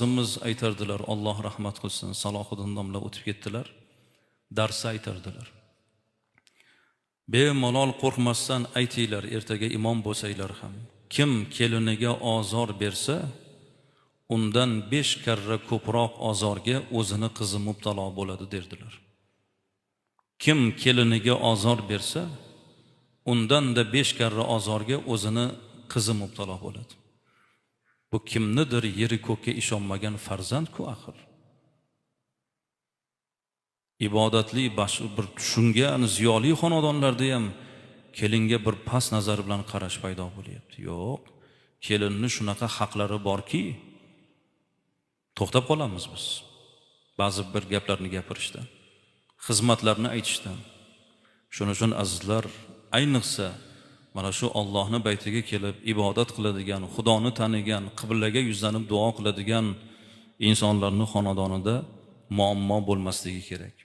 Biz aytardilar, Alloh rahmat qilsin, Salohiddin domla o'tib ketdilar. Darsda aytardilar. Bemalol qo'rqmasdan aytinglar, ertaga imom bo'lsanglar ham. Kim keliniga ozor bersa, undan 5 karra ko'proq ozorga o'zini qizi mubtalo bo'ladi derdilar. Kim keliniga ozor bersa, undan da 5 karra ozorga o'zini qizi mubtalo bo'ladi. Bu kimnidir yeri ko'kka ishonmagan farzand-ku axir. Ibodatli bir tushungan ziyoli xonadonlarda ham kelinga bir past nazar bilan qarash paydo bo'lyapti. Yo'q, kelinni shunaqa haqlari borki, to'xtab qolamiz biz. Ba'zi bir gaplarni gapirishdan, xizmatlarni aytishdan. Shuning uchun azizlar, ayniqsa mana shu Allohning baytiga kelib ibodat qiladigan, Xudoni tanigan, qiblaga yuzlanib duo qiladigan insonlarning xonadonida muammo bo'lmasligi kerak.